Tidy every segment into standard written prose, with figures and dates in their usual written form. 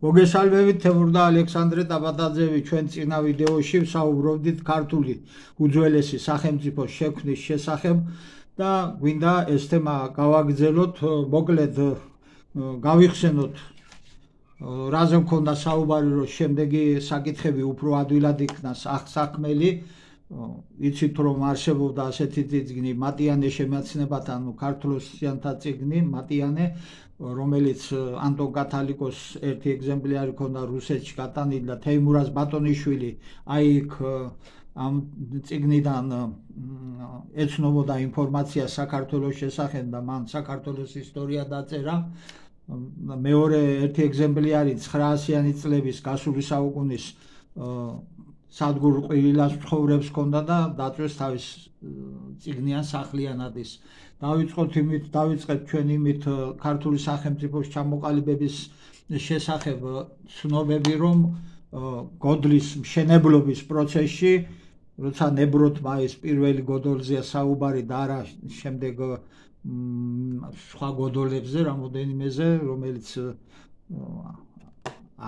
მოგესალმებით თემურ და ალექსანდრე ტაბატაძევი ჩვენ წინა ვიდეოში ვსაუბრობდით ქართული უძველესი სახელმწიფოს შექმნის შესახებ და გვინდა ეს თემა გავაგრძელოთ, მოკლედ გავიხსენოთ რაზე მქონდა საუბარი, რომ შემდეგი საკითხები უფრო ადვილად იქნას აღსაქმელი. იცით რომ არსებობდა ასეთი წიგნი მატიანე შემეცნებათა, ქართლოსიანთა წიგნი მატიანე, რომელიც ანტონ კათალიკოს ერთი ეგზემპლიარი ქონდა რუსეთში გატანილი და თეიმურაზ ბატონიშვილი აი იქ ამ წიგნიდან ეცნობოდა ინფორმაცია საქართველოს შესახებ და მან საქართველოს ისტორია დაწერა. მეორე ერთი ეგზემპლიარი 900-იანი წლების გასული საუკუნის სადგურ ყვირილას ცხოვრებს ქონდა და დაწვეს თავის წიგნიან სახლიანად ის. დავიწყეთ ჩვენ იმით ქართული სახელმწიფოს ჩამოყალიბების შესახებ ცნობები, რომ გოდლის მშენებლობის პროცესში, როცა ნებროთმა ეს პირველი გოდოლზეა საუბარი და არა შემდეგ სხვა გოდოლებზე რამოდენიმეზე, რომელიც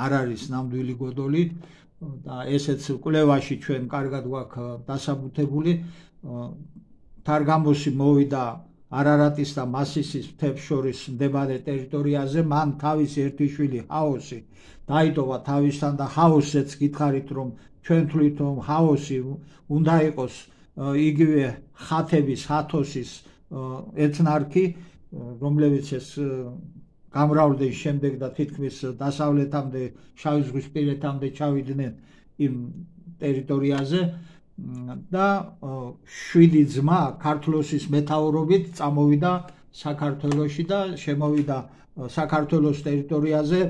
არ არის ნამდვილი გოდოლი და ესეც კვლევაში ჩვენ კარგად გვაქვს დასაბუთებული. თარგამოსი მოვიდა არარატის და მასისის მთებს შორის მდებარე ტერიტორიაზე, მან თავისი ერთი შვილი ჰაოსი დაიტოვა თავისთან და ჰაოსზეც გითხარით, რომ ჩვენ თვლით, რომ ჰაოსი უნდა იყოს იგივე ხათების, ჰათოსის ეთნარქი, რომლებიც ეს გამრავლდნენ შემდეგ და თითქმის დასავლეთამდე, შავი ზღვის პირეთამდე ჩავიდნენ იმ ტერიტორიაზე და 7 ძმა ქართლოსის მეთაურობით წამოვიდა საქართველოში და შემოვიდა საქართველოს ტერიტორიაზე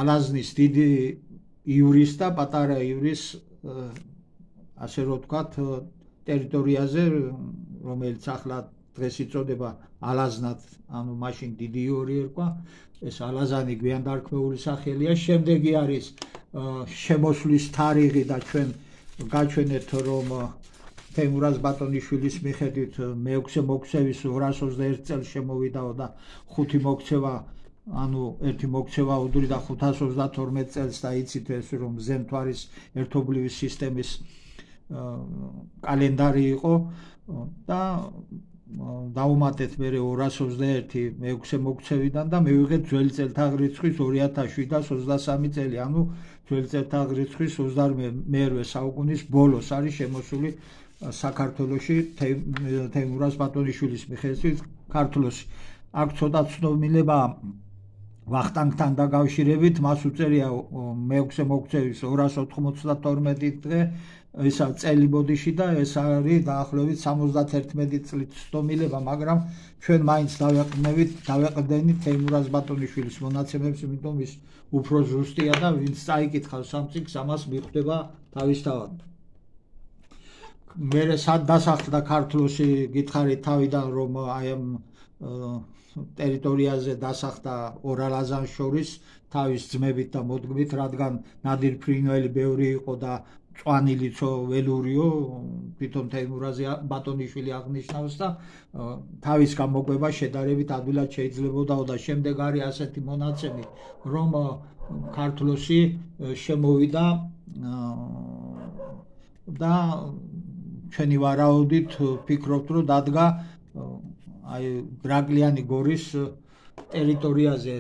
ალაზნის დიდი ივრის და პატარა ივრის ასე რომ ვთქვათ ტერიტორიაზე, რომელიც ახლა დღეს იწოდება ალაზნად, ანუ მაშინ დიდი იური ერქვა. ეს ალაზანი გვიანდარქმეული სახელია. შემდეგი არის შემოსვლის თარიღი და ჩვენ გაჩვენეთ, რომ თეიმურაზ ბატონიშვილის მიხედვით მეექვსე მოქცევის 221 წელს შემოვიდაო და 5 მოქცევა, ანუ ერთი მოქცევა უდრი და 532 წელს და იცით ეს რომ ზემთვარის ერთობლივი სისტემის კალენდარი იყო და დავუმატეთ მე 221 მეექვსე მოქცევიდან და მივიღეთ ძველი წელთაღრიცხვის 2023 წელი, ანუ ძველი წელთაღრიცხვის 22 საუკუნის ბოლოს არის შემოსული საქართველოში თეიმურაზ ბატონიშვილის მიხედვით ქართლოსი. აქ ცოტა ცნობილება ვახტანგთან დაკავშირებით, მას უწერია მეექვსე მოქცევის 292 დღე, ეს წელი ბოდიში და ეს არის დაახლოებით 71 წლით ცნობილება, მაგრამ ჩვენ მაინც დავეყრდენით თეიმურაზ ბატონიშვილის მონაცემებს, იმიტომ ის უფრო ზუსტია და ვინც წაიკითხავს ამ წიგნს, ამას მიხვდება თავისთავად. მერე სად დასახლდა ქართლოსი, გითხარით თავიდან, რომ აი ამ ტერიტორიაზე დასახლდა ორ ალაზანს შორის თავის ძმებით და მოდგმით, რადგან ნადირ ფრინველი ბევრი იყო და წვანილიცო ველურიო, თვითონ თეიმურაზ ბატონიშვილი აღნიშნავს და თავის გამოკვება შედარებით ადვილად შეიძლებოდა და შემდეგ არის ასეთი მონაცემი, რომ ქართლოსი შემოვიდა და ჩვენი ვარაუდით ვფიქრობთ, რომ დადგა აი გრაკლიანი გორის ტერიტორიაზე,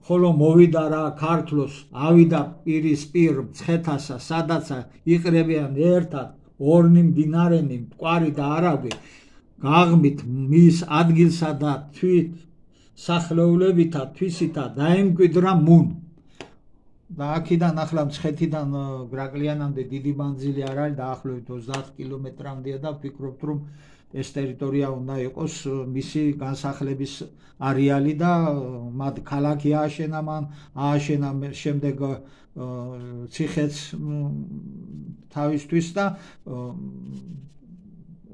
ხოლო მოვიდა რა ქართლოს, ავიდა პირისპირ მცხეთასა, სადაც იყრებიან ერთად ორნი მდინარენი, მტკვარი და არაგვი, გაღმით მის ადგილსა და თვით სახლეულებითა თვისითა დაემკვიდრა მუნ. და აქედან ახლა მცხეთიდან გრაკლიანამდე დიდი მანძილი არ არის, დაახლოებით 30 კილომეტრამდეა და ვფიქრობთ, რომ ეს ტერიტორია უნდა იყოს მისი განსახლების არეალი და მათ ქალაქი ააშენა, მან ააშენა შემდეგ ციხეც თავისთვის და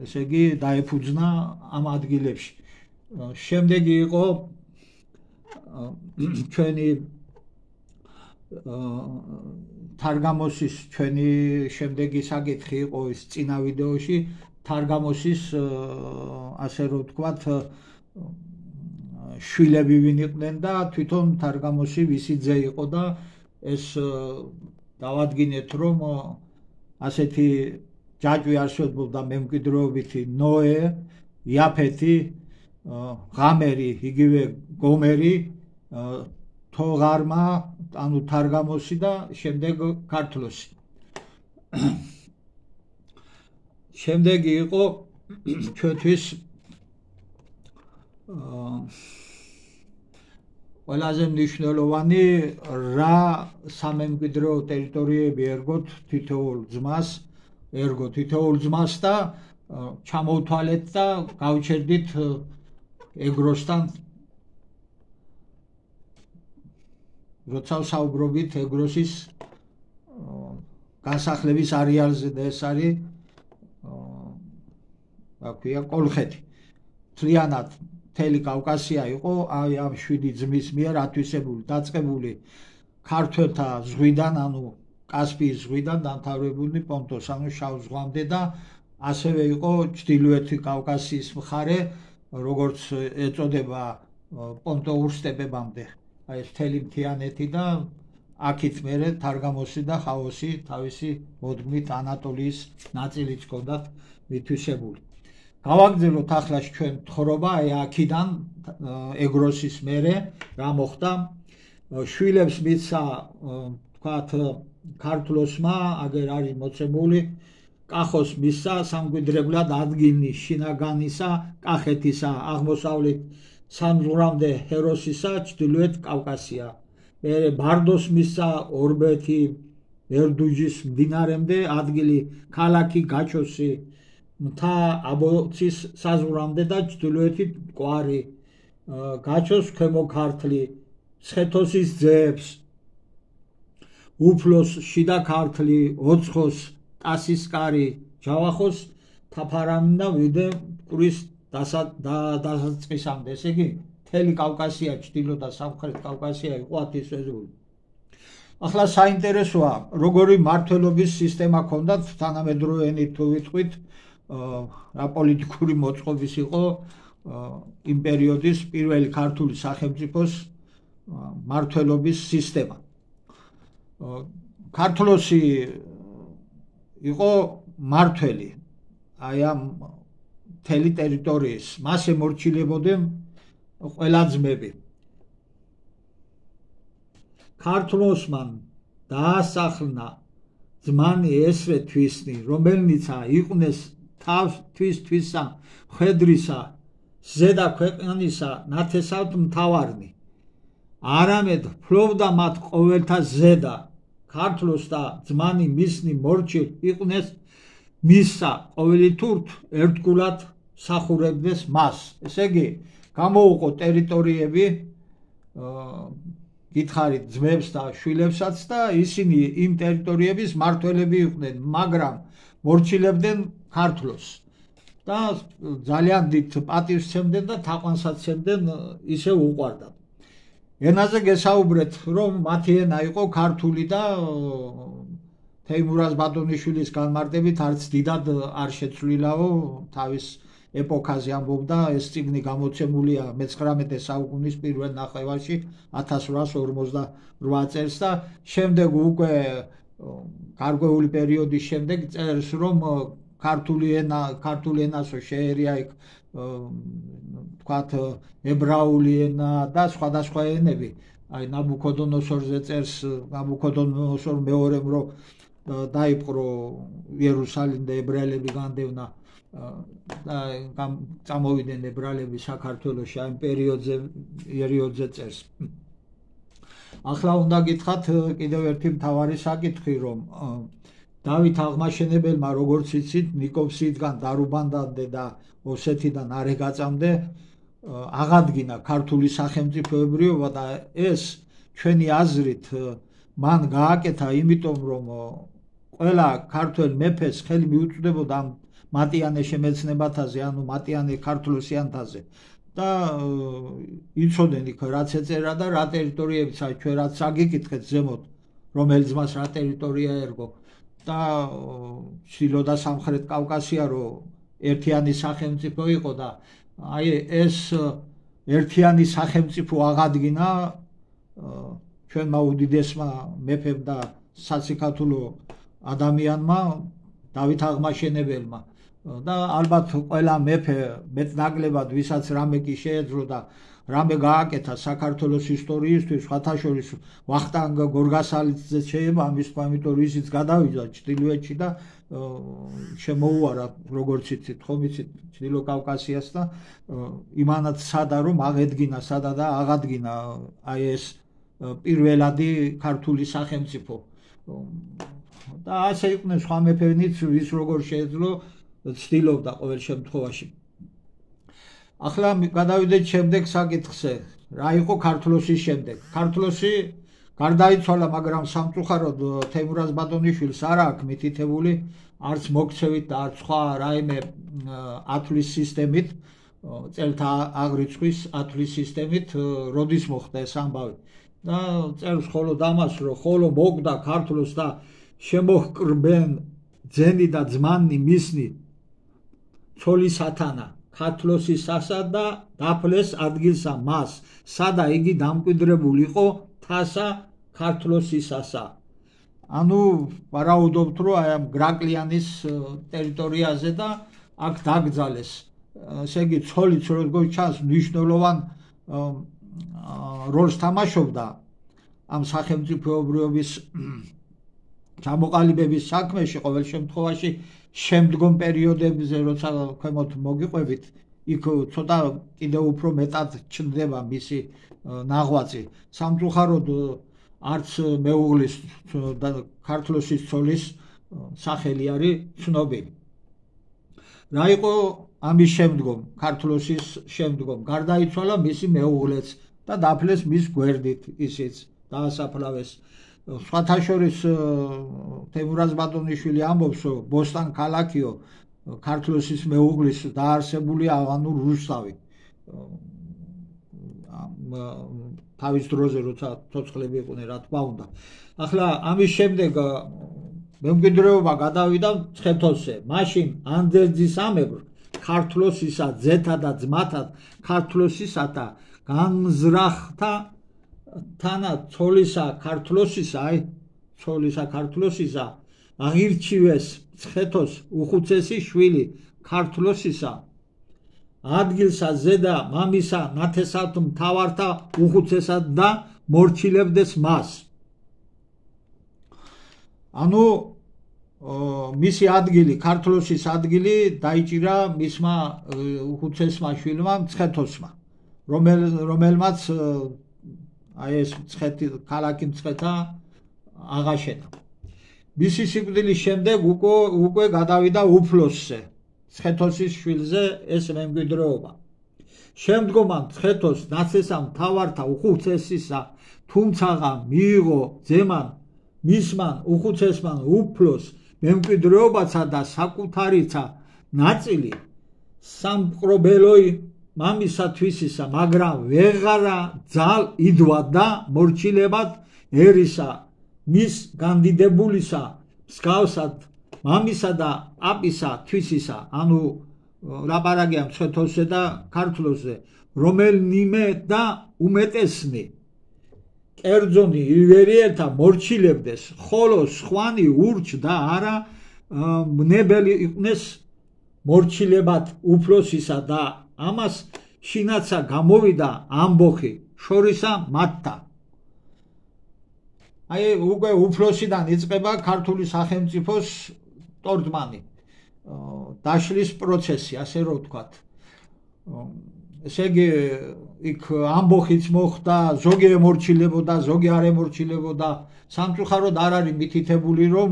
ესე იგი დაეფუძნა ამ ადგილებში. შემდეგი იყო ჩვენი თარგამოსის ჩვენი შემდეგი საკითხი იყო ის წინა ვიდეოში თარგამოსის ასე რომ ვთქვათ შვილები ვინ იყვნენ და თვითონ თარგამოსი ვისი ძე იყო და ეს დავადგინეთ რომ ასეთი ჯაჭვი არსებობდა მემკვიდრეობითი ნოე, იაფეთი, ღამერი, იგივე გომერი, თოღარმა, ანუ თარგამოსი და შემდეგ ქართლოსი. შემდეგი იყო ჩვენთვის ყველაზე მნიშვნელოვანი რა სამემკვიდრეო ტერიტორიები ერგოთ თითოეულ ძმას და ჩამოვთვალეთ და გავჩერდით ეგროსთან, როცა საუბრობთ ეგროსის განსახლების არეალზე და ეს არის კოლხეთი. მთლიანად მთელი კავკასია იყო აი ამ 7 ძმის მიერ ათვისებული, დაწყებული ქართველთა ზღვიდან, ანუ კასპიის ზღვიდან დამთავრებული პონტოს, ანუ შავ ზღვამდე და ასევე იყო ჩრდილოეთი კავკასიის მხარე, როგორც ეწოდება პონტოურ სტეპებამდე. აი ეს მთელი მთიანეთი და აქით მერე თარგამოსი და ხაოსი თავისი მოდგმით ანატოლიის ნაწილიც ჰქონდათ მითვისებული. გავაგრძელოთ ახლა ჩვენ თხრობა აი აქიდან ეგროსის მერე რა მოხდა. შვილებს მიცა თქვათ ქართლოსმა, აგერ არის მოცემული, კახოს მისცა სამკვიდრებლად ადგილი შინაგანისა, კახეთისა, აღმოსავლეთ სამზღვრამდე ჰეროსისა, ჩრდილოეთ კავკასია. მერე ბარდოს მისცა ორბეთი ერდუჯის მდინარემდე ადგილი ქალაქი გაჩოსი, მთა აბოცის საზღვრამდე და ჩრდილოეთით კვარი, გაჩოს ქვემო ქართლი, ცხეთოსის ძეებს, უფლოს შიდა ქართლი, ოცხოს, ტასისკარი, ჯავახოს, თაფარანი და ვიდე მკვრის დასაწყისამდე. ესე იგი, მთელი კავკასია, ჩრდილო და სამხრეთ კავკასია იყო ათვისებული. ახლა საინტერესოა, როგორი მმართველობის სისტემა ჰქონდათ თანამედროვე ენით თუ ვიტყვით, რა პოლიტიკური მოწყობის იყო იმ პერიოდის პირველი ქართული სახელმწიფოს მმართველობის სისტემა. ქართლოსი იყო მმართველი აი ამ მთელი ტერიტორიის, მას ემორჩილებოდნენ ყველა ძმები. ქართლოსმა დაასახლა ძმანი ესრე თვისნი, რომელნიცა იყვნეს თვისთვისა, ხედრისა, ზედა ქვეყანისა, ნათესავთ მთავარნი. არამედ ფლობდა მათ ყოველთა ზედა, ქართლოს და ძმანი მისნი მორჩილ იყვნეს მისსა ყოველი თურთ ერთგულად სახურებდეს მას. ესე იგი, გამოუყო ტერიტორიები გითხარით ძმებს და შვილებსაც და ისინი იმ ტერიტორიების მმართველები იყვნენ, მაგრამ მორჩილებდნენ ქართლოს და ძალიან დიდ პატივს სცემდნენ და თაყვანსაც სცემდნენ, ისე უყვარდათ. ენაზე გესაუბრეთ, რომ მათი ენა იყო ქართული და თეიმურაზ ბატონიშვილის განმარტებით არც დიდად არ შეცვლილაო, თავის ეპოქაზე ამბობდა, ეს წიგნი გამოცემულია მე-19 საუკუნის პირველ ნახევარში 1858 წელს და შემდეგ უკვე გარკვეული პერიოდის შემდეგ წერს, რომ ქართული ენასო შეერია იქ თქვათ ებრაული ენა და სხვადასხვა ენები. აი ნაბუქოდონოსორზე წერს, ნაბუქოდონოსორ მეორემ რომ დაიპყრო იერუსალიმი და ებრაელები განდევნა და წამოვიდნენ ებრაელები საქართველოში ამ პერიოდზე წერს. ახლა უნდა გითხრათ კიდევ ერთი მთავარი საკითხი, რომ დავით აღმაშენებელმა, როგორც იცით, ნიკოფსიიდან დარუბანდამდე და ოსეთიდან არეგაწამდე აღადგინა ქართული სახელმწიფოებრიობა და ეს ჩვენი აზრით მან გააკეთა იმიტომ, რომ ყველა ქართველ მეფეს ხელი მიუწვდებოდა ამ მატიანე შემეცნებათაზე, ანუ მატიანე ქართლოსიანთაზე და იცოდნენ იქ რაც ეწერა და რა ტერიტორიებიც, აი ჩვენ რაც აგიკითხეთ ზემოთ, რომელი ძმას რა ტერიტორია ერგო და ჩრდილო და სამხრეთ კავკასია რო ერთიანი სახელმწიფო იყო და აი ეს ერთიანი სახელმწიფო აღადგინა ჩვენმა უდიდესმა მეფემ და სასიქართულო ადამიანმა დავით აღმაშენებელმა და ალბათ ყველა მეფე მეტნაკლებად ვისაც რამე კი შეეძლო და რამე გააკეთა საქართველოს ისტორიისთვის, სხვათა შორის ვახტანგ გორგასალიძე შეება ამის თქვა, იმიტომ რომ ისიც გადავიდა ჩრდილოეთში და შემოუარა როგორც იცით, ხომ იცით, ჩრდილო კავკასიას და იმანად სადა რომ აღედგინა, სადა და აღადგინა აი ეს პირველადი ქართული სახელმწიფო. და ასე იყვნენ სხვა მეფეებიც, ვის როგორ შეეძლო ცდილობდა ყოველ შემთხვევაში. ახლა გადავიდეთ შემდეგ საკითხზე. რა იყო ქართლოსის შემდეგ? ქართლოსი გარდაიცვალა, მაგრამ სამწუხაროდ თეიმურაზ ბატონიშვილს არ აქვს მითითებული არც მოქცევით და არც სხვა რაიმე ათვლის სისტემით, წელთა აღრიცხვის ათვლის სისტემით, როდის მოხდა ეს ამბავი. და წერს ხოლო ამას, რომ ხოლო მოგდა ქართლოს და შემოჰკრბენ ძენი და ძმანი მისნი ცოლისათანა ქართლოსის სასა და დაფლეს ადგილსა მას, სადა იგი დამკვიდრებული იყო თასა ქართლოსისასა. ანუ ვარაუდობთ, რომ აი ამ გრაკლიანის ტერიტორიაზე და აქ დაკრძალეს. ესე იგი ცოლიც როგორც ჩანს მნიშვნელოვან როლს თამაშობდა ამ სახელმწიფოებრიობის ჩამოყალიბების საქმეში, ყოველ შემთხვევაში შემდგომ პერიოდებზე, როცა ქვემოთ მოგიყვებით, იქ ცოტა კიდევ უფრო მეტად ჩნდება მისი ნაღვაწი. სამწუხაროდ არც მეუღლის და ქართლოსის ცოლის სახელი არის ცნობილი. რა იყო ამის შემდგომ, ქართლოსის შემდგომ? გარდაიცვალა მისი მეუღლეც და დაფლეს მის გვერდით, ისიც დაასაფლავეს. სხვათა შორის თეიმურაზ ბატონიშვილი ამბობს, რომ ბოსტან ქალაქიო ქართლოსის მეუღლის დაარსებულია ავანურ რუსთავი. თავის დროზე, როცა ცოცხლები იყვნენ, რა თქმა უნდა. ახლა ამის შემდეგ მემკვიდრეობა გადავიდა მცხეთოსზე. მაშინ ანდერძისამებრ ქართლოსისა ძეთა და ძმათა ქართლოსისათა განზრახთა თანა ცოლისა ქართლოსისა, აი ცოლისა ქართლოსისა აღირჩივეს მცხეთოს უხუცესი შვილი ქართლოსისა ადგილსა ზედა მამისა ნათესავთ მთავართა უხუცესად და მორჩილებდეს მას. ანუ მისი ადგილი, ქართლოსის ადგილი დაიჭირა მისმა უხუცესმა შვილმა მცხეთოსმა, რომელმაც აი ეს ქალაქი მცხეთა აღაშენა. მისი სიკვდილის შემდეგ უკვე გადავიდა უფლოსზე, მცხეთოსის შვილზე ეს მემკვიდრეობა. შემდგომად მცხეთოს ნათესავ მთავართა უხუცესისა თუმცაღა მიიღო ძემან მისმან უხუცესმან უფლოს მემკვიდრეობაცა და საკუთარიცა ნაწილი სამპყრობელოი მამისათვისისა, მაგრამ ვეღარა ძალ იდვა და მორჩილებად ერისა მის განდიდებულისა მსგავსად მამისა და პაპისა თვისისა. ანუ ლაპარაკია მცხეთოსზე და ქართლოსზე, რომელნიმე და უმეტესნი კერძონი ივერიერთა მორჩილებდეს, ხოლო სხვანი ურჩ და არა მნებელი იყვნეს მორჩილებად უფლოსისა და ამას შინაცა გამოვიდა ამბოხი შორისა მათთა. აი უკვე უფლოსიდან იწყება ქართული სახელმწიფოს ტორტმანი, დაშლის პროცესი, ასე რომ ვთქვათ. ესე იგი იქ ამბოხიც მოხდა, ზოგი ემორჩილებოდა, ზოგი არ ემორჩილებოდა. სამწუხაროდ არ არის მითითებული, რომ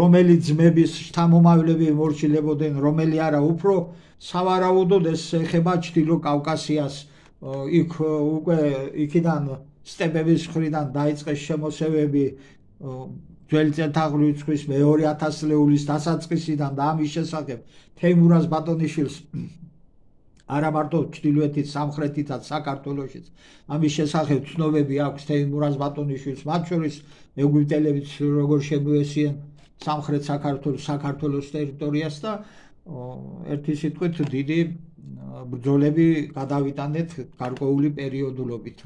რომელი ძმების შთამომავლები ემორჩილებოდნენ, რომელი არა. უფრო სავარაუდოდ ეს ეხება ჩრდილო კავკასიას. იქ უკვე იქიდან სტეპების მხრიდან დაიწყეს შემოსევები ძველი წელთაღრიცხვის მეორე 1000 წლეულის დასაწყისიდან და ამის შესახებ თეიმურაზ ბატონიშვილს არა მარტო ჩრდილოეთით, სამხრეთითაც, საქართველოშიც ამის შესახებ ცნობები აქვს თეიმურაზ ბატონიშვილს, მათ შორის ეგვიპტელებიც როგორ შემოესიენ სამხრეთ საქართველოს ტერიტორიას და ერთი სიტყვით დიდი ბრძოლები გადავიტანეთ გარკვეული პერიოდულობით.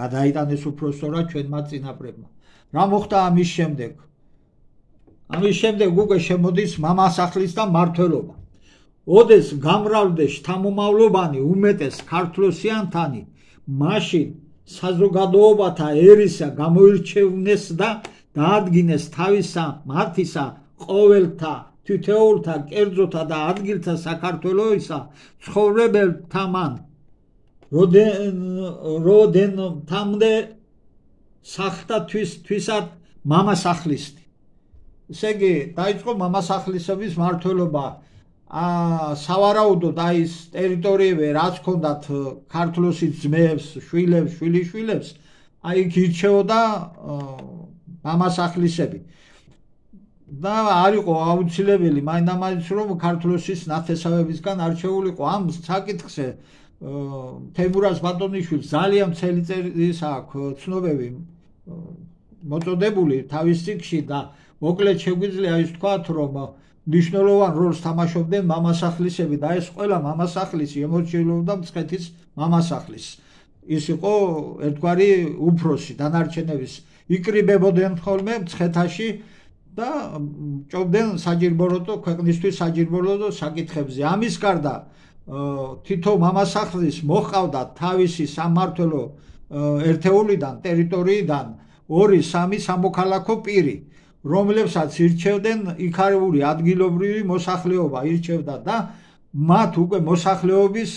გადაიტანეს უფრო სწორად ჩვენმა წინაპრებმა. რა მოხდა ამის შემდეგ? ამის შემდეგ უკვე შემოდის მამასახლის და მმართველობა. ოდეს გამრავლდეს შთამომავლობანი უმეტეს ქართლოსიანთანი, მაშინ საზოგადოებათა ერისა გამოირჩევნეს და დაადგინეს თავისა მათისა ყოველთა თითოეულთა კერძოთა და ადგილთა საქართველოისა ცხოვრებელთამან როდენთამდე სახთა თვისად მამასახლისთი. ესე იგი დაიწყო მამასახლისების მმართველობა. სავარაუდოდ აი ეს ტერიტორიები რაც ჰქონდათ ქართლოსის ძმებს, შვილებს, შვილიშვილებს, აი იქ ირჩეოდა მამასახლისები. და არ იყო აუცილებელი მაინდა-მაინც რომ ქართლოსის ნათესავებისგან არჩეულიყო. ამ საკითხზე თემურაზ ბატონიშვილს ძალიან მთელი წერის აქვს ცნობები მოწოდებული თავის წიგნში და მოკლედ შეგვიძლია ის თქვათ რომ მნიშვნელოვან როლს თამაშობდნენ მამასახლისები და ეს ყველა მამასახლისი ემორჩილობდა მცხეთის მამასახლის. ის იყო ერთგვარი უფროსი დანარჩენების იკრიბებოდნენ ხოლმე მცხეთაში და ჭობდნენ საჯირბოროტო ქვეყნისთვის საჯირბოროტო საკითხებზე. ამის გარდა თითო მამასახლის მოჰყავდა თავისი სამმართველო ერთეულიდან, ტერიტორიიდან 2-3 სამოქალაქო პირი, რომლებსაც ირჩევდნენ იქარეული ადგილობრივი მოსახლეობა ირჩევდა და მათ უკვე მოსახლეობის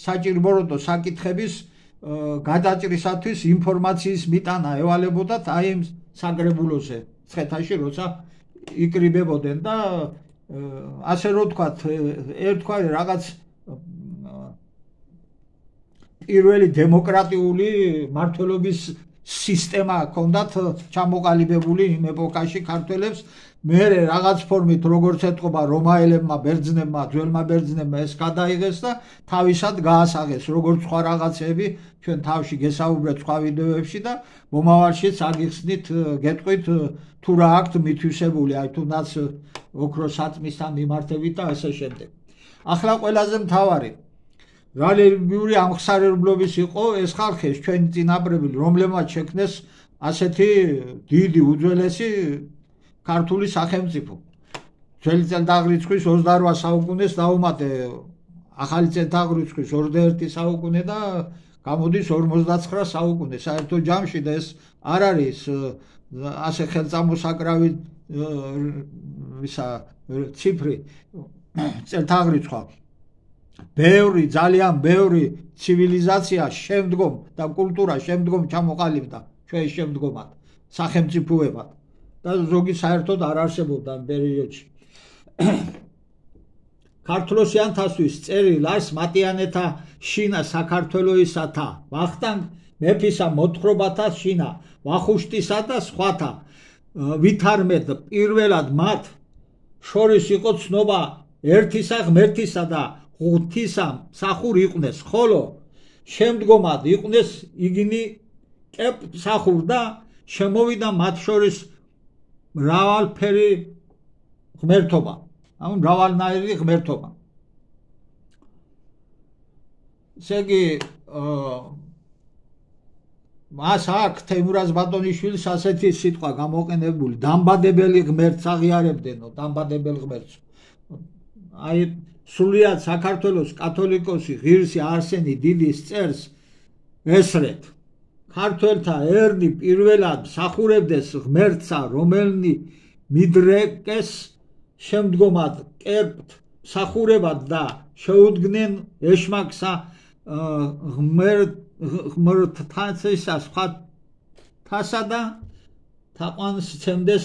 საჭირბოროტო საკითხების გადაჭრისათვის ინფორმაციის მიტანა ევალებოდათ აი იმ საგრებულოზე მცხეთაში როცა იკრიბებოდნენ და ასე რომ ვთქვათ ერთგვარი რაღაც პირველი დემოკრატიული მმართველობის სისტემა ჰქონდათ ჩამოყალიბებული იმ ეპოქაში ქართველებს. მერე რაღაც ფორმით როგორც ეთყობა რომაელებმა ბერძნებმა, ძველმა ბერძნებმა ეს გადაიღეს და თავისად გაასაღეს როგორც სხვა რაღაცები ჩვენ თავში გესაუბრეთ სხვა ვიდეოებში და მომავალშიც აგიხსნით გეტყვით თუ რა აქვთ მითვისებული აი თუნდაც ოქროს საწმისთან მიმართებით და ასე შემდეგ. ახლა ყველაზე მთავარი რელიგიური ამხსარებლობის იყო ეს ხალხი, ჩვენი წინაპრები, რომლებმაც შექმნეს ასეთი დიდი უძველესი ქართული სახელმწიფო. ძველი წელთაღრიცხვის 28 საუკუნეს დაუმატე ახალი წელთაღრიცხვის 21 საუკუნე და გამოდის 59 საუკუნე. საერთო ჯამში და ეს არ არის ასე ხელწამოსაკრავი ციფრი წელთაღრიცხვა. ბევრი, ძალიან ბევრი ცივილიზაცია შემდგომ და კულტურა შემდგომ ჩამოყალიბდა ჩვენს შემდგომად სახელმწიფოებად და ზოგი საერთოდ არ არსებობდა ამ პერიოდში. ქართლოსიანთასთვის წერილ არის მატიანეთა შინა საქართველოისათა, ვახტანგ მეფისა მოთხრობათა შინა, ვახუშტისა და სხვათა, ვითარმეთ პირველად მათ შორის იყო ცნობა ერთისა ღმერთისა და ღვთისა მსახურ იყვნენ, ხოლო შემდგომად იყვნენ იგინი კეპ მსახურ და შემოვიდა მათ შორის მრავალფერი ღმერთობა, ანუ მრავალნაირი ღმერთობა. ესე იგი მას აქვს თემურაზ ბატონიშვილის ასეთი სიტყვა გამოყენებული, დამბადებელი ღმერთს აღიარებდნო, დამბადებელ ღმერთს. აი სრულიად საქართველოს კათოლიკოსი ღირსი არსენი დიდის წერს ესრეთ ქართველთა ერნი პირველად მსახურებდეს ღმერთსა, რომელნი მიდრეკეს შემდგომად კერპთ მსახურებად და შეუდგნენ ეშმაკსა ღმერთთასა სხვათასა და თაყვანს სცემდეს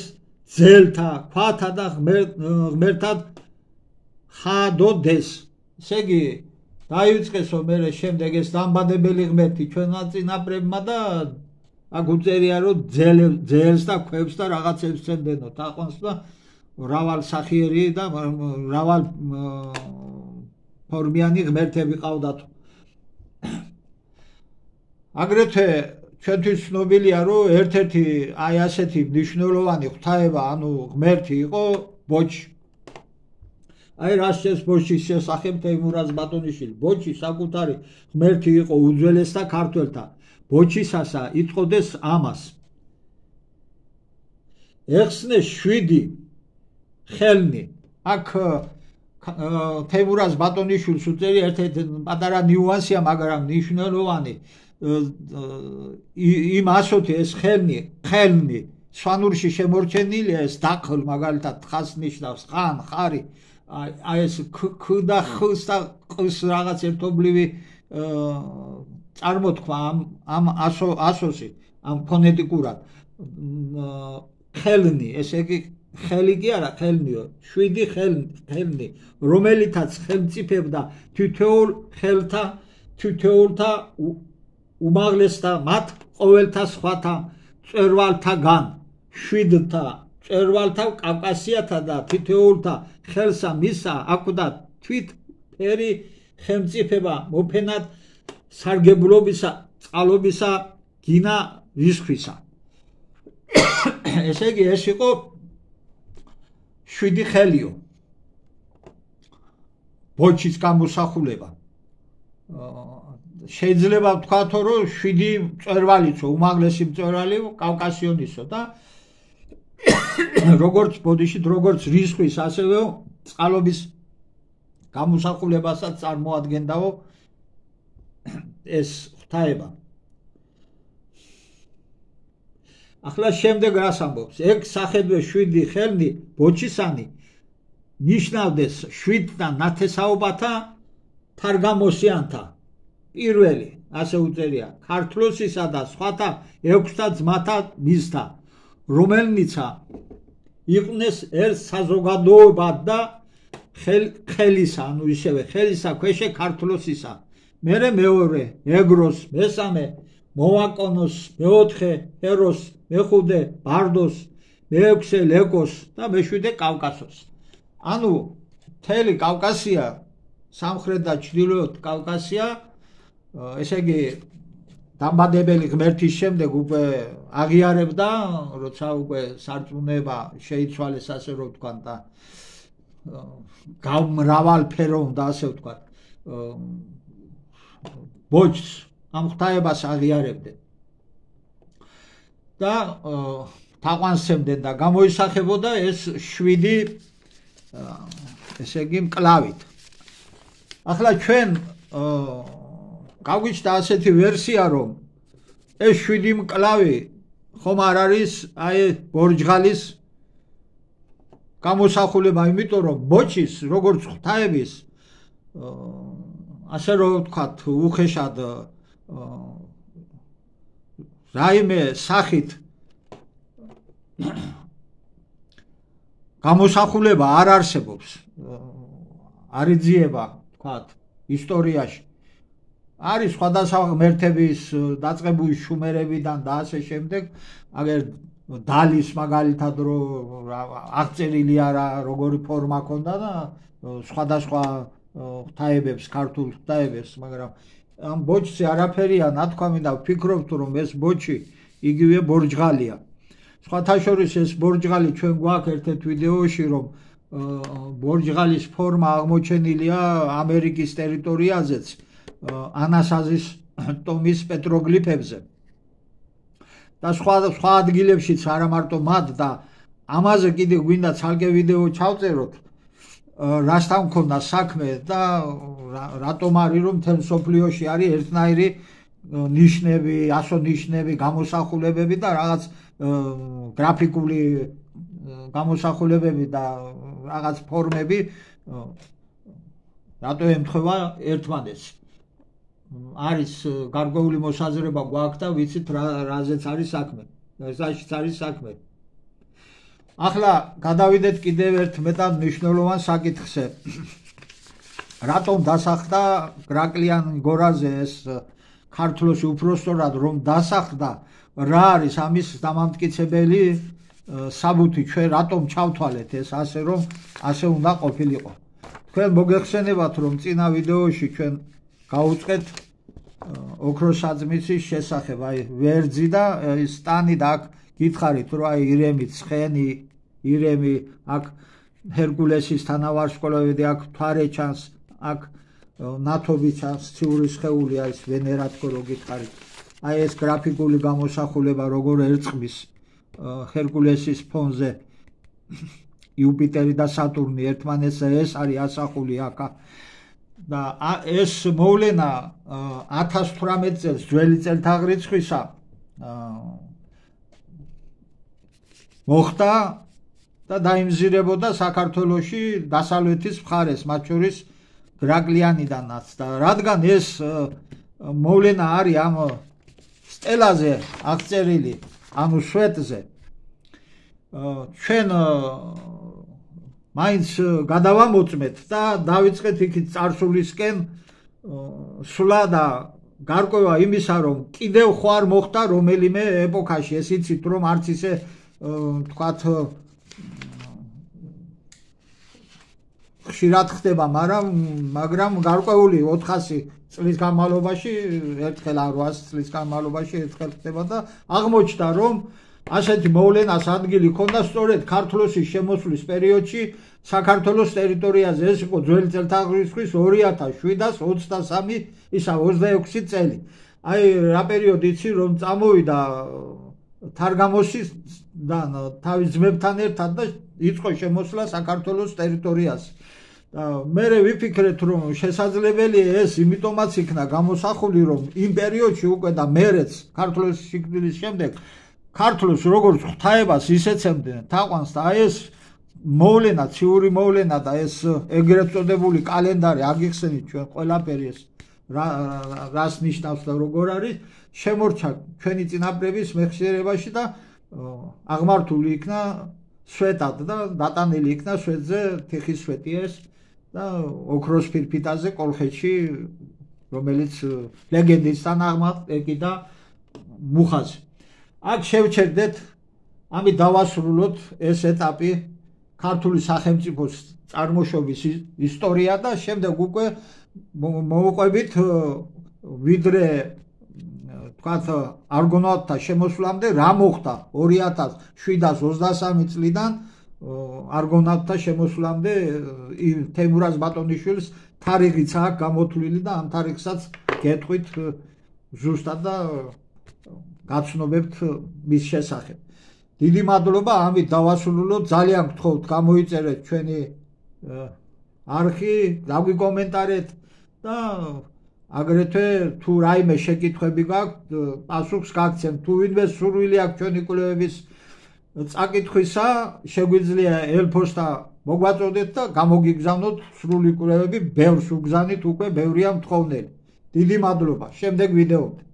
ძელთა, ქვათა და ღმერთად ხადოდეს. ესე იგი დაიწყესო მერე შემდეგ ეს დამბადებელი ღმერთი ჩვენმა წინაპრებმა და აქ უწერია რომ ძელს და ქვებს და რაღაცებს სცემდნო თაყვანს და მრავალ სახიერი და მრავალ ფორმიანი ღმერთები ყავდათ. აგრეთვე ჩვენთვის ცნობილია რომ ერთ-ერთი აი ასეთი მნიშვნელოვანი ღვთაება ანუ ღმერთი იყო ბოჩი. აი რა შეეს ბოჩის შესახებ თეიმურაზ ბატონიშვილი. ბოჩი საკუთარი ღმერთი იყო უძველესთა ქართველთა. ბოჩისასა იწოდეს ამას. ეხსნე 7 ხელნი. აქ თეიმურაზ ბატონიშვილს უწერი ერთ-ერთი პატარა ნიუანსია, მაგრამ მნიშვნელოვანი. იმ ასოთი ეს ხელნი სვანურში შემორჩენილია, ეს დახლ მაგალითად თხას ნიშნავს, ხან, ხარი, აი ეს ქ და ხ და ყს რაღაც ერთობლივი წარმოთქვა ამ ასოსი, ამ ფონეტიკურად. ხელნი, ესე იგი ხელი კი არა, ხელნიო, 7 ხელნი, რომელითაც ხელმწიფებდა თითოეულთა უმაღლესთა მათ ყოველთა სხვათა მწვერვალთაგან 7-თა მწვერვალთა კავკასიათა და თითოეულთა ხელსა მისა აკვდა თვით ფერი ხელმწიფება მოფენად სარგებლობისა წყალობისა გინა რისხვისა. ესე იგი ეს იყო 7 ხელიო ბოჩის გამოსახულება. შეიძლება ვთქვათ, რომ 7 მწვერვალიცო, უმაღლესი მწვერვალი კავკასიონისო და როგორც ბოდიშით, როგორც რისხვის, ასევე წყალობის გამოსახულებასაც წარმოადგენდაო ეს ღვთაება. ახლა შემდეგ რას ამბობს? ეგ სახედვე 7 ხელნი ბოჩისანი ნიშნავდეს 7 ნათესაობათა თარგამოსიანთა. პირველი, ასე უწერია, ქართლოსისა და სხვათა 6 ძმათა მისთა, რომელნიცა იყვნენ ერთ საზოგადოებად და ხელისა, ანუ ისევე ხელისა ქვეშე ქართლოსისა. მერე მეორე, ეგროს, მესამე, მოვაკონოს, მეოთხე, ჰეროს, მეხუთე, ბარდოს, მეექვსე, ლეკოს და მეშვიდე კავკასოს. ანუ მთელი კავკასია, სამხრეთ და ჩრდილოეთ კავკასია, ესე იგი დამბადებელი ღმერთის შემდეგ უკვე აღიარებდა, როცა უკვე სარწმუნება შეიცვალეს, ასე რომ ვთქვათ და გამრავალფეროვნდა, ასე ვთქვათ, ბოჩს ამ ღვთაებას აღიარებდნენ და თაყვანსცემდნენ და გამოისახებოდა ეს 7 ესე იგი მკლავით. ახლა ჩვენ გავიჩნდა ასეთი ვერსია, რომ ეს 7 მკლავი ხომ არ არის აი ბორჯღალის გამოსახულება, იმიტომ რომ ბოჩის როგორც ღვთაების ასე რომ ვთქვათ, უხეშად რაიმე სახით გამოსახულება არ არსებობს, არ იძიება, ვთქვათ, ისტორიაში. არის სხვადასხვა ღმერთების დაწყებული შუმერებიდან და ასე შემდეგ, აგერ დალის მაგალითად რომ აღწერილი არა როგორი ფორმა ჰქონდა და სხვადასხვა ღვთაებებს, ქართულ ღვთაებებს, მაგრამ ამ ბოჩზე არაფერია ნათქვამი და ვფიქრობთ, რომ ეს ბოჩი იგივე ბორჯღალია. სხვათა შორის ეს ბორჯღალი ჩვენ გვაქვს ერთ-ერთ ვიდეოში, რომ ბორჯღალის ფორმა აღმოჩენილია ამერიკის ტერიტორიაზეც, ანასაზის ტომის პეტროგლიფებზე. და სხვა ადგილებშიც არა მარტო მათ და ამაზე კიდე გვინდა ცალკე ვიდეო ჩავწეროთ, რასთან მქონდა საქმე და რატომ არის რომ მთელ მსოფლიოში არის ერთნაირი ნიშნები, ასონიშნები, გამოსახულებები და რაღაც გრაფიკული გამოსახულებები და რაღაც ფორმები რატო ემთხვევა ერთმანეთს. არის გარკვეული მოსაზრება გვაქვს და ვიცით რაზეც არის საქმე. ესაშიც არის საქმე. ახლა გადავიდეთ კიდევ ერთ მეტად მნიშვნელოვან საკითხზე. რატომ დასახდა გრაკლიან გორაზე ეს ქართლოსი, უпростоრად რომ დასახდა, რა არის ამის დამამტკიცებელი საბუთი, ჩვენ რატომ ჩავთვალეთ ეს ასე, რომ ასე უნდა ყოფილიყო. თქვენ მოგეხსენებათ, რომ წინა ვიდეოში ჩვენ გავუწყეთ ოქროსაძმისის შესახებ, აი ვერძი და სტანი და აქ გითხარით, რომ აი ირემი, ცხენი, ირემი, აქ ჰერკულესის თანავარსკვლავედი აქ მთვარე ჩანს, აქ ნათობი ჩანს, ციური სხეული არის ვენერა თქო რო გითხარით. აი ეს გრაფიკული გამოსახულება როგორ ერწყმის ჰერკულესის ფონზე იუპიტერი და სატურნი ერთმანეთზე, ეს არის ასახული აქ. და ეს მოვლენა 1018 წელს ძველი წელთაღრიცხვისა მოხდა და დაიმზირებოდა საქართველოში დასავლეთის მხარეს, მათ შორის გრაკლიანიდანაც. და რადგან ეს მოვლენა არის ამ სტელაზე აღწერილი, ანუ შვედზე, ჩვენ მაინც გადავამოწმეთ და დავიწყეთ იქით წარსულისკენ სვლა და გარკვევა იმისა, რომ კიდევ ხო არ მოხდა რომელიმე ეპოქაში, ეს იცით რომ არც ისე თქვათ ხშირად ხდება, მაგრამ გარკვეული 400 წლის განმავლობაში, ერთხელ 800 წლის განმავლობაში ერთხელ ხდება და აღმოჩნდა, რომ ასეთი მოვლენას ადგილი ჰქონდა სწორედ ქართლოსის შემოსვლის პერიოდში საქართველოს ტერიტორიაზე. ეს იყო ძველი წელთაღრიცხვის 2723 ისა 26 წელი. აი რა პერიოდი იცი რომ წამოვიდა თარგამოსისგან თავის ძმებთან ერთად და იწყო შემოსვლა საქართველოს ტერიტორიაზე. მე ვიფიქრეთ რომ შესაძლებელია ეს იმიტომაც იქნა გამოსახული რომ იმ პერიოდში უკვე და მერეც ქართლოსის სიკვდილის შემდეგ ქართლოს როგორც ღვთაებას ისეცემდნენ თაყვანს და აი ეს მოვლენა, ციური მოვლენა და ეს ეგრეთ წოდებული კალენდარი აგიხსენით ჩვენ ყველაფერი ეს რას ნიშნავს და როგორ არის შემორჩა ჩვენი წინაპრების მეხსიერებაში და აღმართული იქნა სვეტად და დატანილი იქნა სვეტზე თიხის სვეტი ეს და ოქროს ფირფიტაზე კოლხეთში, რომელიც ლეგენდისგან აღმართება და მუხაზე. აქ შევჩერდეთ, ამით დავასრულოთ ეს ეტაპი ქართული სახელმწიფოს წარმოშობის ისტორია და შემდეგ უკვე მოვუყვებით ვიდრე თქვათ არგონავტთა შემოსვლამდე რა მოხდა 2723 წლიდან არგონავტთა შემოსვლამდე თემურაზ ბატონიშვილის თარიღიც აქვს გამოთვლილი და ამ თარიღსაც გეტყვით ზუსტად და გაცნობებთ მის შესახებ. დიდი მადლობა, ამით დავასრულოთ. ძალიან გთხოვთ გამოიწერეთ ჩვენი არხი, დაგვიკომენტარეთ და აგრეთვე თუ რაიმე შეკითხვები გაქვთ, პასუხს გაგცემთ. თუ ვინმე სურვილი აქვს ჩვენი კვლევების წაკითხვისა, შეგვიძლია ელფოსტა მოგვაწოდეთ და გამოგიგზავნოთ სრული კვლევები, ბევრს უგზავნით, უკვე ბევრია მთხოვნელი. დიდი მადლობა. შემდეგ ვიდეომდე.